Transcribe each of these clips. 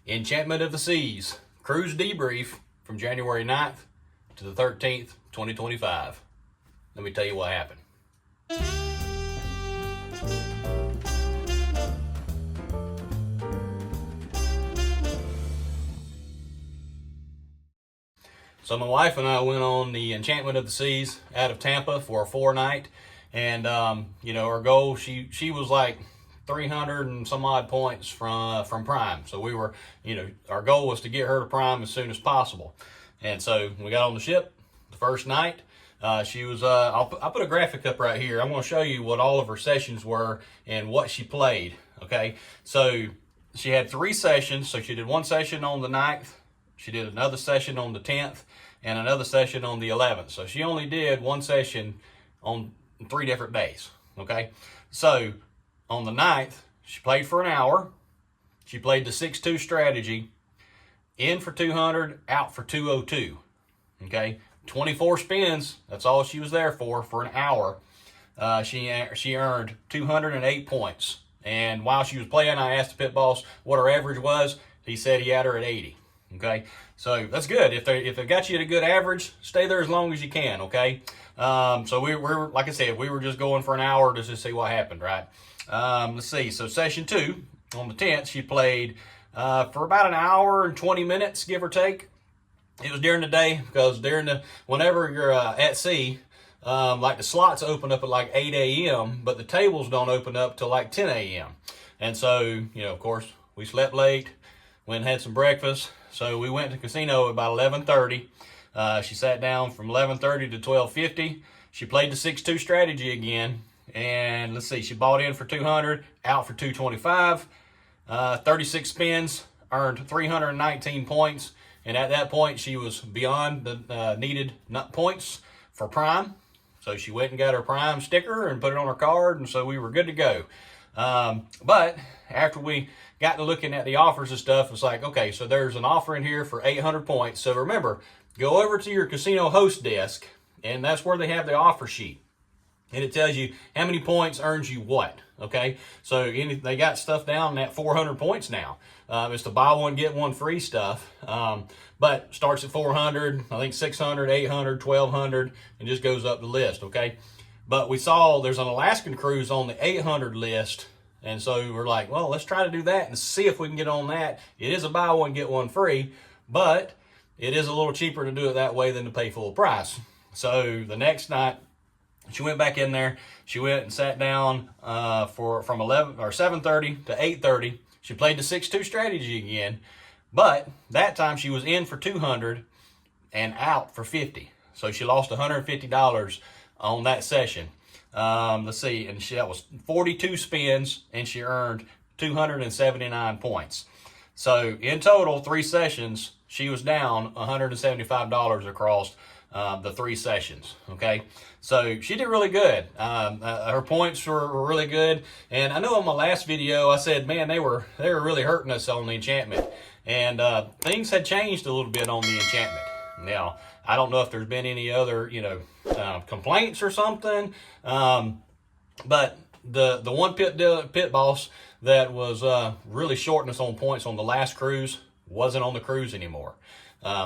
Enchantment of the Seas cruise debrief from January 9th to the 13th, 2025. Let me tell you what happened. So my wife and I went on the Enchantment of the Seas out of Tampa for a 4-night. And, our goal, she was like 300 and some odd points from Prime. So we were, our goal was to get her to Prime as soon as possible. And so we got on the ship the first night. She was, I'll put a graphic up right here. I'm going to show you what all of her sessions were and what she played. Okay. So she had 3 sessions. So she did 1 session on the 9th. She did another session on the 10th and another session on the 11th. So she only did 1 session on 3 different days. Okay. So on the 9th, she played for an hour. She played the 6-2 strategy, in for 200, out for 202. Okay. 24 spins. That's all she was there for an hour. She earned 208 points. And while she was playing, I asked the pit boss what her average was. He said he had her at 80. Okay, so that's good. If they got you at a good average, stay there as long as you can. Okay, so we're like I said, we were just going for an hour to just see what happened, right? Let's see. So session 2 on the 10th, she played for about an hour and 20 minutes, give or take. It was during the day because whenever you're at sea, like the slots open up at like 8 a.m., but the tables don't open up till like 10 a.m. And so, of course, we slept late, went and had some breakfast. So we went to the casino at about 11:30. She sat down from 11:30 to 12:50. She played the 6-2 strategy again. And let's see, she bought in for 200, out for 225. 36 spins, earned 319 points. And at that point, she was beyond the needed points for Prime. So she went and got her Prime sticker and put it on her card. And so we were good to go. But after we got to looking at the offers and stuff, it's like, okay, so there's an offer in here for 800 points. So remember, go over to your casino host desk, and that's where they have the offer sheet. And it tells you how many points earns you what, okay? So they got stuff down at 400 points now. It's the buy one, get one free stuff. But starts at 400, I think 600, 800, 1200, and just goes up the list, okay? But we saw there's an Alaskan cruise on the 800 list. And so we're like, well, let's try to do that and see if we can get on that. It is a buy one, get one free, but it is a little cheaper to do it that way than to pay full price. So the next night, she went back in there. She went and sat down from 7:30 to 8:30. She played the 6-2 strategy again, but that time she was in for 200 and out for 50. So she lost $150 on that session. Let's see, and that was 42 spins, and she earned 279 points. So in total, 3 sessions, she was down $175 across the 3 sessions. Okay, so she did really good. Her points were really good, and I know in my last video I said, man, they were really hurting us on the Enchantment, and things had changed a little bit on the Enchantment. Now, I don't know if there's been any other, complaints or something, but the one pit boss that was really shorting us on points on the last cruise wasn't on the cruise anymore.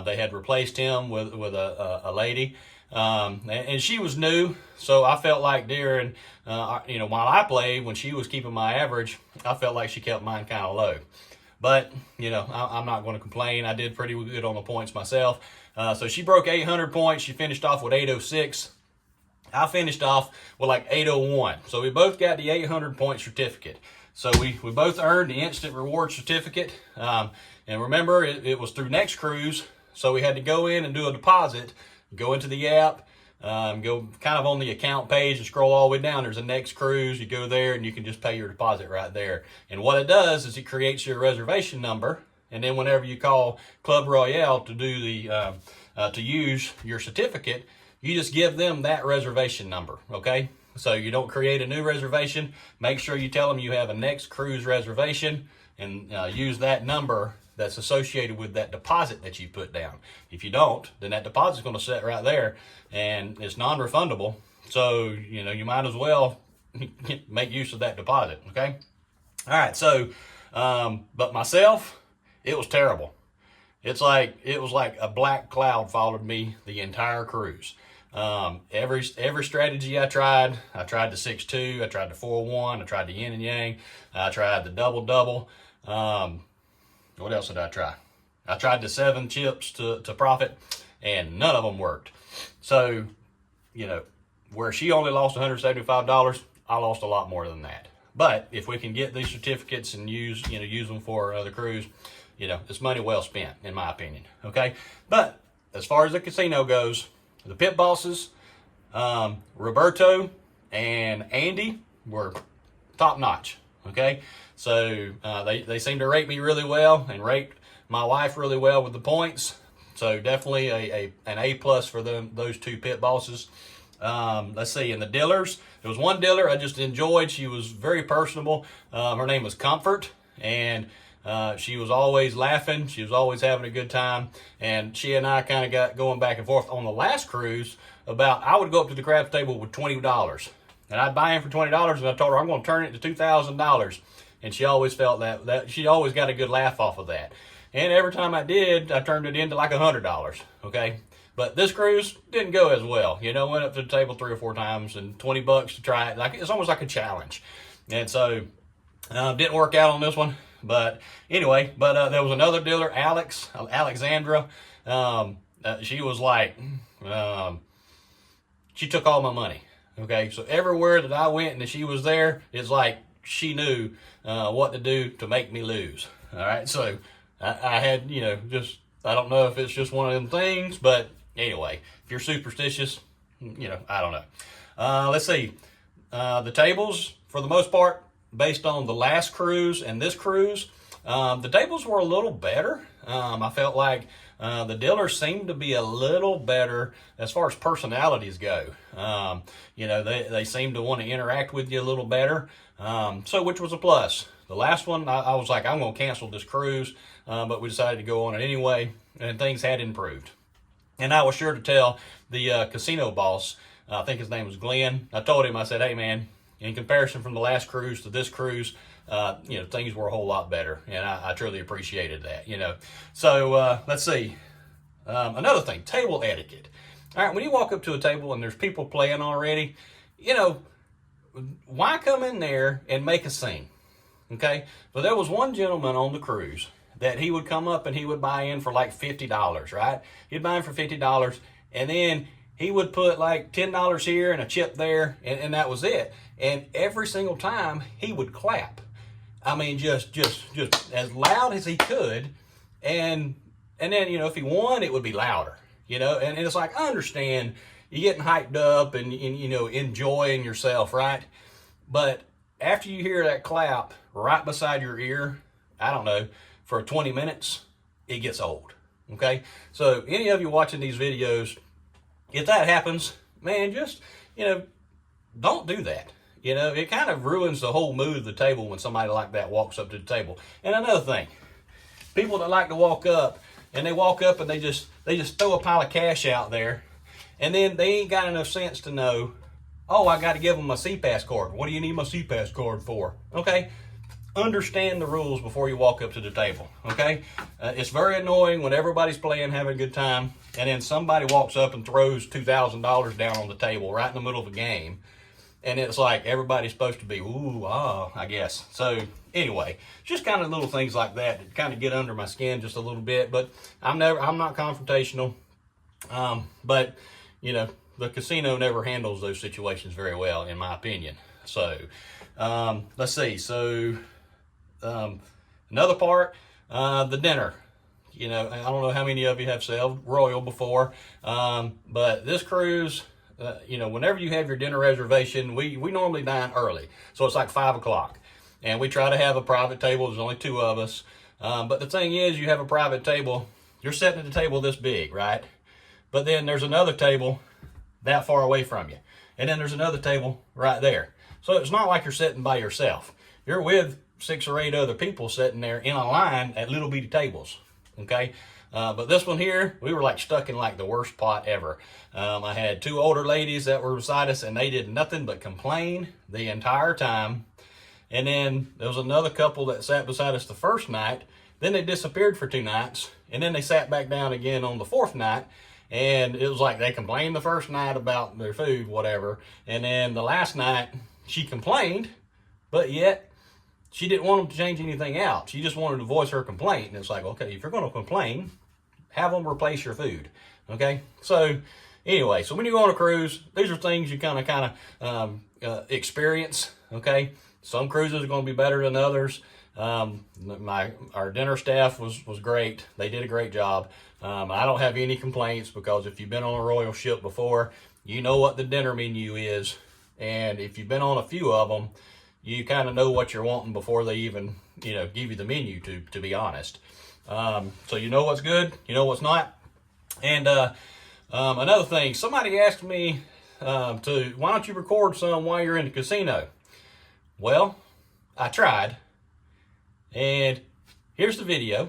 They had replaced him with a lady, and she was new, so I felt like during, while I played, when she was keeping my average, I felt like she kept mine kind of low. But, I'm not going to complain. I did pretty good on the points myself. So she broke 800 points. She finished off with 806. I finished off with like 801. So we both got the 800 point certificate. So we both earned the instant reward certificate. And remember, it was through Next Cruise. So we had to go in and do a deposit, go into the app, go kind of on the account page and scroll all the way down. There's a Next Cruise. You go there and you can just pay your deposit right there. And what it does is it creates your reservation number. And then whenever you call Club Royale to do to use your certificate, you just give them that reservation number, okay? So you don't create a new reservation. Make sure you tell them you have a Next Cruise reservation and use that number that's associated with that deposit that you put down. If you don't, then that deposit's going to sit right there and it's non-refundable. So, you might as well make use of that deposit, okay? All right, so, but myself It was terrible. It was like a black cloud followed me the entire cruise. Every strategy I tried the 6-2, I tried the 4-1, I tried the yin and yang, I tried the double. What else did I try? I tried the 7 chips to profit, and none of them worked. So, you know, where she only lost $175, I lost a lot more than that. But if we can get these certificates and use them for the cruise, it's money well spent, in my opinion. Okay, but as far as the casino goes, the pit bosses, Roberto and Andy, were top notch. Okay, so they seem to rate me really well and rate my wife really well with the points. So definitely an A plus for those 2 pit bosses. Let's see, in the dealers, there was one dealer I just enjoyed. She was very personable. Her name was Comfort, and she was always laughing. She was always having a good time. And she and I kind of got going back and forth on the last cruise about, I would go up to the craps table with $20. And I'd buy in for $20, and I told her I'm going to turn it to $2,000. And she always felt that she always got a good laugh off of that. And every time I did, I turned it into like $100, okay? But this cruise didn't go as well. Went up to the table 3 or 4 times, and $20 to try it. It's almost like a challenge. And so, didn't work out on this one. But anyway, there was another dealer, Alexandra. She was like, she took all my money. Okay, so everywhere that I went and that she was there, it's like she knew what to do to make me lose. All right, so I had, I don't know if it's just one of them things, but anyway, if you're superstitious, I don't know. Let's see. The tables, for the most part, based on the last cruise and this cruise, the tables were a little better. I felt like the dealers seemed to be a little better as far as personalities go. They seemed to want to interact with you a little better, so which was a plus. The last one, I was like, I'm going to cancel this cruise, but we decided to go on it anyway, and things had improved. And I was sure to tell the casino boss, I think his name was Glenn. I told him, I said, hey man, in comparison from the last cruise to this cruise, things were a whole lot better, and I truly appreciated that. So let's see. Another thing, table etiquette. All right, when you walk up to a table and there's people playing already, why come in there and make a scene? Okay, so there was one gentleman on the cruise that he would come up and he would buy in for like $50, right? He'd buy in for $50, and then he would put like $10 here and a chip there, and that was it. And every single time he would clap. I mean, just as loud as he could, and then if he won, it would be louder. And it's like, I understand you're getting hyped up and enjoying yourself, right? But after you hear that clap right beside your ear, I don't know, for 20 minutes, it gets old, okay? So any of you watching these videos, if that happens, man, just, don't do that. It kind of ruins the whole mood of the table when somebody like that walks up to the table. And another thing, people that like to walk up, and they walk up and they just throw a pile of cash out there, and then they ain't got enough sense to know, oh, I got to give them my CPAS card. What do you need my CPAS card for? Okay, understand the rules before you walk up to the table, okay? It's very annoying when everybody's playing, having a good time, and then somebody walks up and throws $2,000 down on the table right in the middle of a game, and it's like everybody's supposed to be, ooh, ah, I guess. So anyway, just kind of little things like that that kind of get under my skin just a little bit, but I'm not confrontational, but, the casino never handles those situations very well, in my opinion. So, let's see. So, another part, the dinner. I don't know how many of you have sailed Royal before, but this cruise, whenever you have your dinner reservation, we normally dine early. So it's like 5 o'clock. And we try to have a private table. There's only 2 of us. But the thing is, you have a private table, you're sitting at a table this big, right? But then there's another table that far away from you. And then there's another table right there. So it's not like you're sitting by yourself. You're with 6 or 8 other people sitting there in a line at little bitty tables, okay? But this one here, we were like stuck in like the worst pot ever. I had 2 older ladies that were beside us, and they did nothing but complain the entire time. And then there was another couple that sat beside us the first night, Then they disappeared for 2 nights, and then they sat back down again on the 4th night. And it was like they complained the first night about their food, whatever. And then the last night, she complained, but yet she didn't want them to change anything out. She just wanted to voice her complaint. And it's like, okay, if you're going to complain, have them replace your food. Okay? So anyway, so when you go on a cruise, these are things you kind of experience. Okay? Some cruises are going to be better than others. Our dinner staff was great. They did a great job. I don't have any complaints, because if you've been on a royal ship before, you know what the dinner menu is. And if you've been on a few of them, you kind of know what you're wanting before they even, give you the menu, to be honest. So you know what's good, you know what's not. And another thing, somebody asked me why don't you record some while you're in the casino? Well, I tried. And here's the video.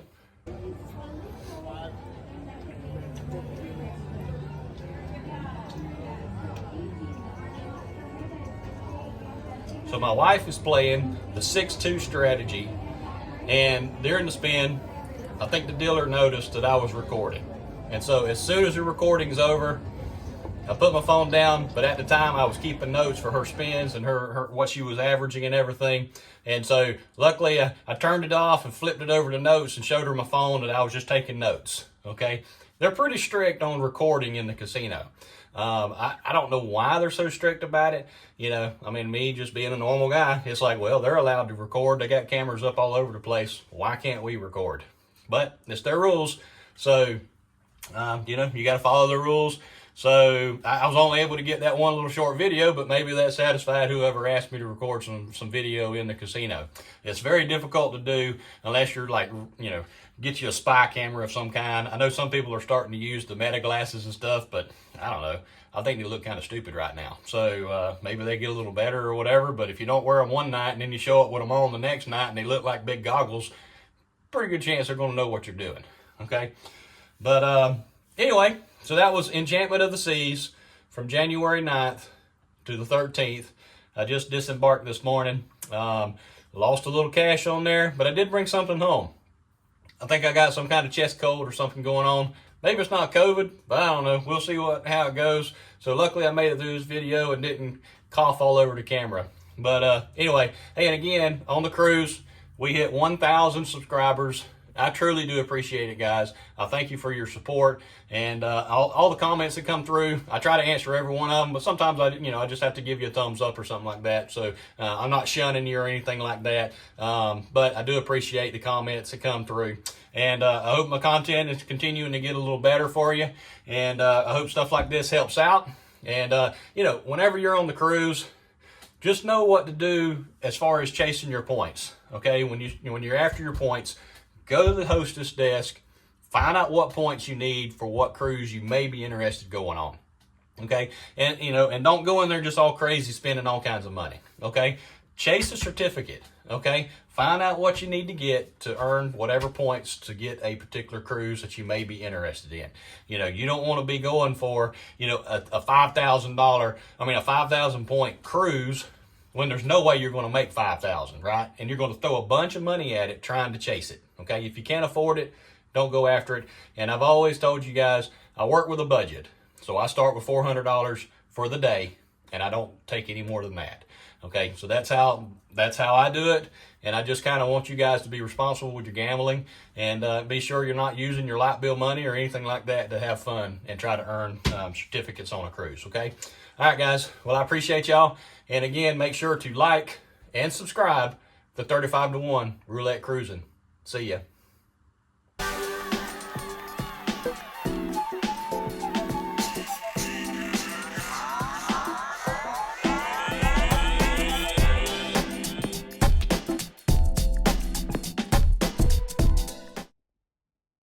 So my wife is playing the 6-2 strategy, and during the spin, I think the dealer noticed that I was recording. And so as soon as the recording's over, I put my phone down, but at the time I was keeping notes for her spins and her what she was averaging and everything. And so luckily I turned it off and flipped it over to notes and showed her my phone that I was just taking notes. Okay, they're pretty strict on recording in the casino. I don't know why they're so strict about it. Me just being a normal guy, it's like, well, they're allowed to record. They got cameras up all over the place. Why can't we record? But it's their rules. So, you got to follow the rules. So I was only able to get that one little short video, but maybe that satisfied whoever asked me to record some video in the casino. It's very difficult to do unless you're get you a spy camera of some kind. I know some people are starting to use the meta glasses and stuff, but I don't know. I think they look kind of stupid right now. So maybe they get a little better or whatever, but if you don't wear them one night and then you show up with them on the next night and they look like big goggles, pretty good chance they're going to know what you're doing. Okay? But anyway, so that was Enchantment of the Seas from January 9th to the 13th. I just disembarked this morning. Lost a little cash on there, but I did bring something home. I think I got some kind of chest cold or something going on. Maybe it's not COVID, but I don't know. We'll see how it goes. So luckily I made it through this video and didn't cough all over the camera. But anyway, hey, and again, on the cruise, we hit 1,000 subscribers. I truly do appreciate it, guys. I thank you for your support and all the comments that come through. I try to answer every one of them, but sometimes I just have to give you a thumbs up or something like that. So I'm not shunning you or anything like that, but I do appreciate the comments that come through. And I hope my content is continuing to get a little better for you. And I hope stuff like this helps out. And whenever you're on the cruise, just know what to do as far as chasing your points. Okay, when you're after your points, go to the hostess desk, find out what points you need for what cruise you may be interested going on. Okay, and don't go in there just all crazy spending all kinds of money. Okay, chase a certificate. Okay, find out what you need to get to earn whatever points to get a particular cruise that you may be interested in. You don't want to be going for a $5,000 point cruise when there's no way you're going to make 5,000, right? And you're going to throw a bunch of money at it trying to chase it. Okay, if you can't afford it, don't go after it. And I've always told you guys, I work with a budget. So I start with $400 for the day, and I don't take any more than that. Okay, so that's how I do it. And I just kind of want you guys to be responsible with your gambling and be sure you're not using your light bill money or anything like that to have fun and try to earn certificates on a cruise. Okay, all right, guys. Well, I appreciate y'all. And again, make sure to like and subscribe to 35 to 1 Roulette Cruisin'. See ya.